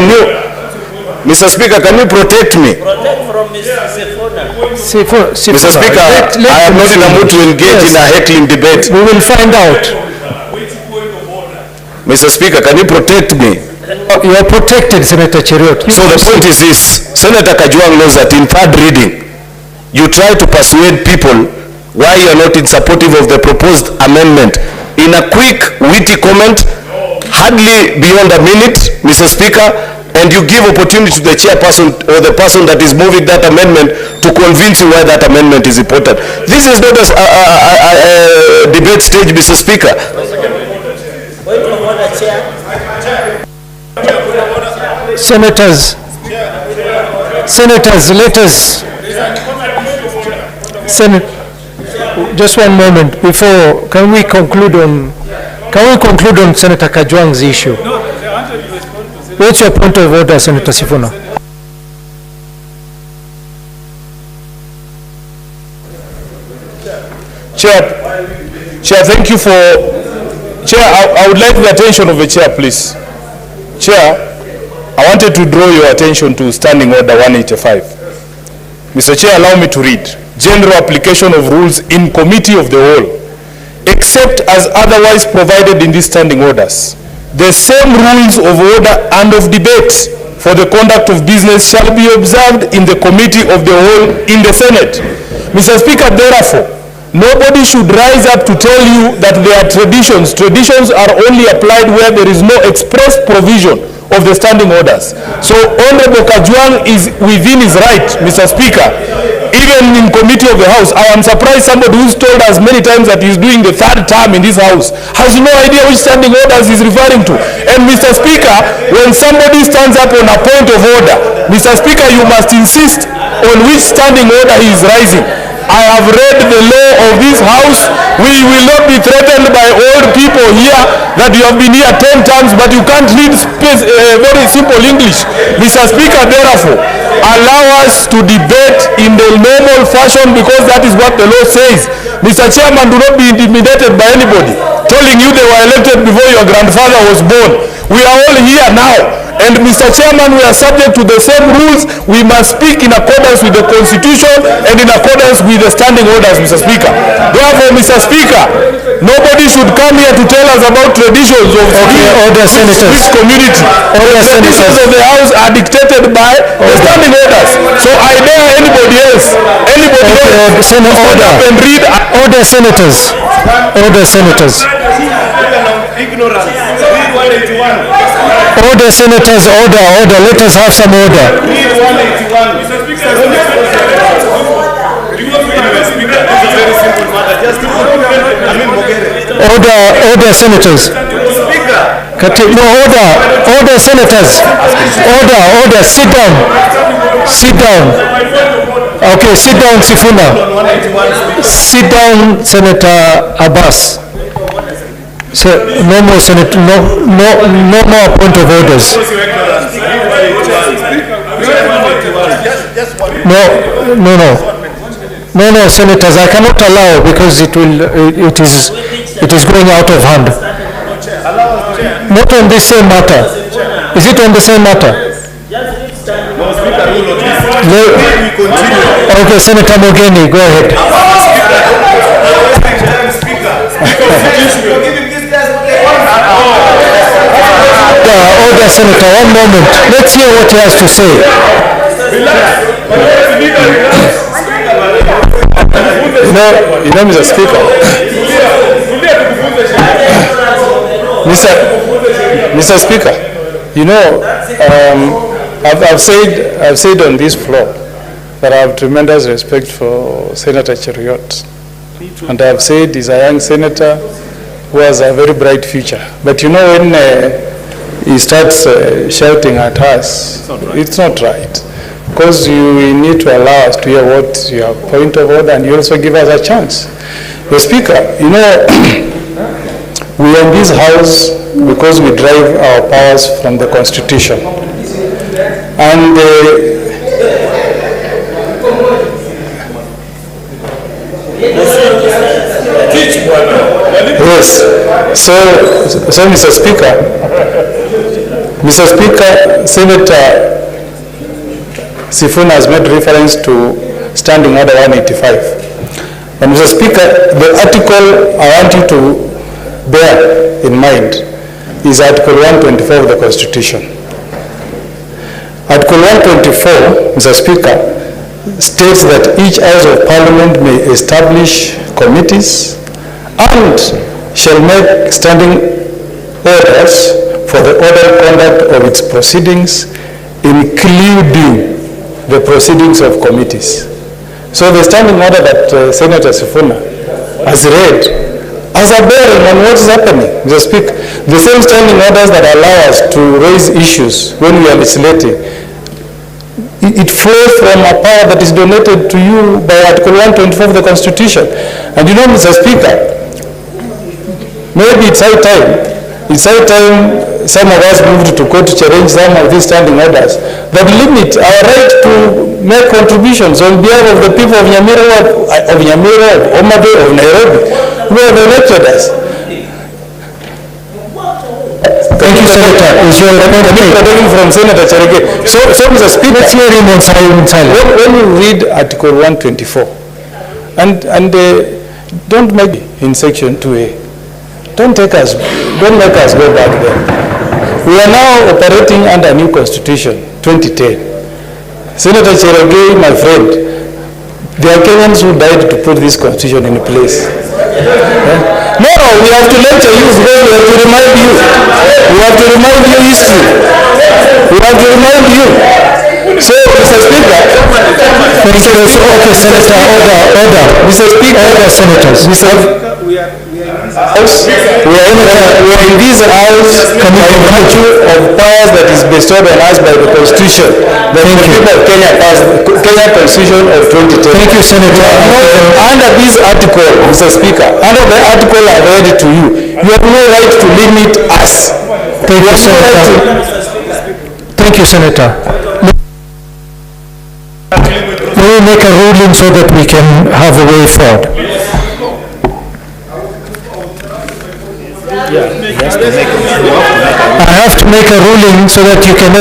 Can you, Mr. Speaker, can you protect me? Protect from Mr. Sifuna. Mr. Speaker, I am not in a mood to engage in a heckling debate. We will find out. Mr. Speaker, can you protect me? You are protected, Senator Cheruiyot. So the point is this, Senator Kajwang knows that in third reading, you try to persuade people why you are not in supportive of the proposed amendment. In a quick, witty comment, hardly beyond a minute, Mr. Speaker, and you give opportunity to the chairperson or the person that is moving that amendment to convince you why that amendment is important. This is not a debate stage, Mr. Speaker. Senators, let us. Just one moment before. Can we conclude on Senator Kajwang's issue? What's your point of order, Senator Sifuna? Chair, thank you for... Chair, I would like the attention of the chair, please. Chair, I wanted to draw your attention to Standing Order 185. Mr. Chair, allow me to read. General application of rules in Committee of the Whole, except as otherwise provided in these standing orders. The same rules of order and of debate for the conduct of business shall be observed in the Committee of the Whole in the Senate. Mr. Speaker, therefore, nobody should rise up to tell you that there are traditions. Traditions are only applied where there is no express provision of the standing orders. So Honorable Kajwang is within his right, Mr. Speaker. Even in Committee of the House, I am surprised somebody who's told us many times that he's doing the third term in this House has no idea which standing orders he's referring to. And Mr. Speaker, when somebody stands up on a point of order, Mr. Speaker, you must insist on which standing order he is rising. I have read the law of this House. We will not be threatened by old people here that you have been here 10 times, but you can't read very simple English. Mr. Speaker, therefore, allow us to debate in the normal fashion because that is what the law says. Mr. Chairman, do not be intimidated by anybody telling you they were elected before your grandfather was born. We are all here now. And Mr. Chairman, we are subject to the same rules. We must speak in accordance with the Constitution and in accordance with the standing orders, Mr. Speaker. Therefore, Mr. Speaker, nobody should come here to tell us about traditions of this community. The traditions of the House are dictated by the standing orders. So I dare anybody else and read. Order, senators. Order, senators. Order, senators, order. Let us have some order. Order, senators. No, order, senators. Order, sit down. Okay, sit down, Sifuna. Sit down, Senator Abbas. So, no more Senate, no more point of orders. No, senators, I cannot allow because it is going out of hand. Not on this same matter. Is it on the same matter? Okay, Senator Mogeni, go ahead. Order, Senator, one moment. Let's hear what he has to say. Mr. Speaker. Mr. Speaker, I've said on this floor that I have tremendous respect for Senator Cheruiyot, and I've said he's a young senator who has a very bright future. But when he starts shouting at us, it's not right. Because you need to allow us to hear what your point of order, and you also give us a chance. The Speaker, we are in this House because we drive our powers from the Constitution. And yes, so Mr. Speaker, Mr. Speaker, Senator Sifuna has made reference to Standing Order 185. And Mr. Speaker, the article I want you to bear in mind is Article 124 of the Constitution. Article 124, Mr. Speaker, states that each House of Parliament may establish committees and shall make standing orders for the orderly conduct of its proceedings, including the proceedings of committees. So the standing order that Senator Sifuna has read has a bearing on what is happening. Mr. Speaker, the same standing orders that allow us to raise issues when we are legislating, it flows from a power that is donated to you by Article 124 of the Constitution. And you know, Mr. Speaker, maybe it's high time some of us moved to court to challenge some of these standing orders that limit our right to make contributions on behalf of the people of Nyamira, of Omabay, of Nairobi, who have elected us. Thank you, Senator. Is your taking from Senator Cherege. So Mr. Speaker, let's hear him on silent. When you read Article 124, and don't make it in Section 2A. Don't make us go back there. We are now operating under a new Constitution, 2010. Senator Cherege, my friend, there are Kenyans who died to put this Constitution in place. No, we have to lecture you because we have to remind you. We have to remind you history. We have to remind you. So, Mr. Speaker, okay, Senator, order. Mr. Speaker, order, senators. We are in this house by virtue of powers that is bestowed on us by the Constitution, the people of Kenya Constitution of 2010. Thank you, Senator. Under this article, Mr. Speaker, under the article I read to you, you have no right to limit us. Thank you, Senator. Thank you, Senator. We will make a ruling so that we can have a way forward. I have to make a ruling so that you can